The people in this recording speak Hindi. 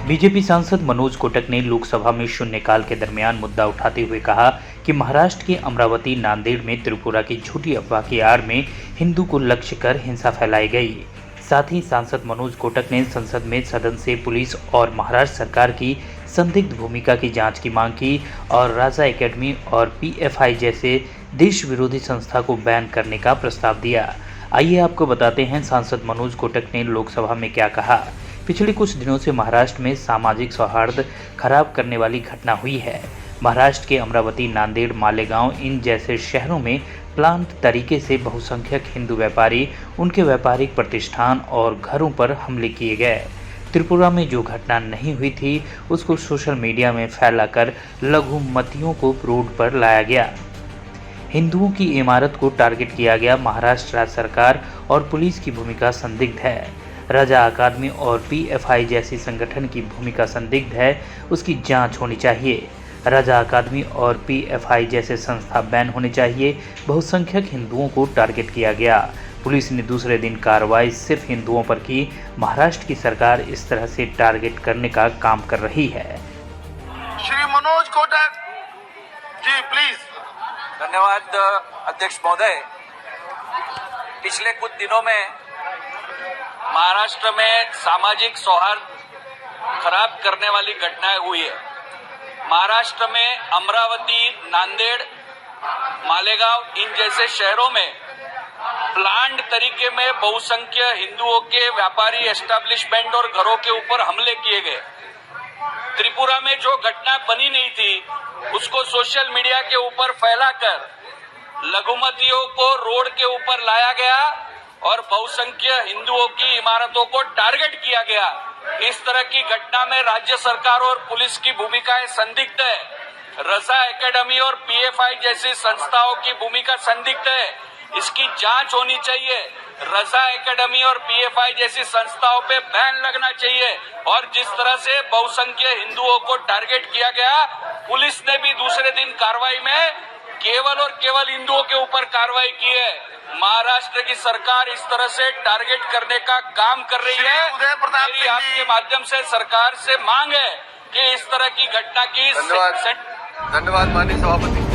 बीजेपी सांसद मनोज कोटक ने लोकसभा में शून्यकाल के दरमियान मुद्दा उठाते हुए कहा कि महाराष्ट्र के अमरावती नांदेड़ में त्रिपुरा की झूठी अफवाह की आड़ में हिंदू को लक्ष्य कर हिंसा फैलाई गई। साथ ही सांसद मनोज कोटक ने संसद में सदन से पुलिस और महाराष्ट्र सरकार की संदिग्ध भूमिका की जांच की मांग की और राजा एकेडमी और पीएफआई जैसे देश विरोधी संस्था को बैन करने का प्रस्ताव दिया। आइए आपको बताते हैं सांसद मनोज कोटक ने लोकसभा में क्या कहा। पिछले कुछ दिनों से महाराष्ट्र में सामाजिक सौहार्द खराब करने वाली घटना हुई है। महाराष्ट्र के अमरावती, नांदेड़, मालेगांव इन जैसे शहरों में प्लांट तरीके से बहुसंख्यक हिंदू व्यापारी, उनके व्यापारिक प्रतिष्ठान और घरों पर हमले किए गए। त्रिपुरा में जो घटना नहीं हुई थी उसको सोशल मीडिया में फैलाकर लघुमतियों को रोड पर लाया गया। हिंदुओं की इमारत को टारगेट किया गया। महाराष्ट्र राज्य सरकार और पुलिस की भूमिका संदिग्ध है। राजा अकादमी और पीएफआई जैसी संगठन की भूमिका संदिग्ध है, उसकी जांच होनी चाहिए। राजा अकादमी और पीएफआई जैसे संस्था बैन होने चाहिए। बहुसंख्यक हिंदुओं को टारगेट किया गया। पुलिस ने दूसरे दिन कार्रवाई सिर्फ हिंदुओं पर की। महाराष्ट्र की सरकार इस तरह से टारगेट करने का काम कर रही है। श्री मनोज कोटक जी प्लीज। धन्यवाद अध्यक्ष महोदय। पिछले कुछ दिनों में महाराष्ट्र में सामाजिक सौहार्द खराब करने वाली घटनाएं हुई है। महाराष्ट्र में अमरावती, नांदेड़, मालेगांव इन जैसे शहरों में प्लान्ड तरीके में बहुसंख्य हिंदुओं के व्यापारी एस्टेब्लिशमेंट और घरों के ऊपर हमले किए गए। त्रिपुरा में जो घटना बनी नहीं थी उसको सोशल मीडिया के ऊपर फैलाकर लघुमतियों को रोड के ऊपर लाया गया और बहुसंख्य हिंदुओं की इमारतों को टारगेट किया गया। इस तरह की घटना में राज्य सरकार और पुलिस की भूमिकाएं संदिग्ध है। रजा एकेडमी और पीएफआई जैसी संस्थाओं की भूमिका संदिग्ध है। इसकी जांच होनी चाहिए। रजा एकेडमी और पीएफआई जैसी संस्थाओं पे बैन लगना चाहिए। और जिस तरह से बहुसंख्य हिंदुओं को टारगेट किया गया, पुलिस ने भी दूसरे दिन कार्रवाई में केवल और केवल हिंदुओं के ऊपर कार्रवाई की है। महाराष्ट्र की सरकार इस तरह से टारगेट करने का काम कर रही है। मेरी आपके माध्यम से सरकार से मांग है कि इस तरह की घटना की धन्यवाद माननीय सभापति।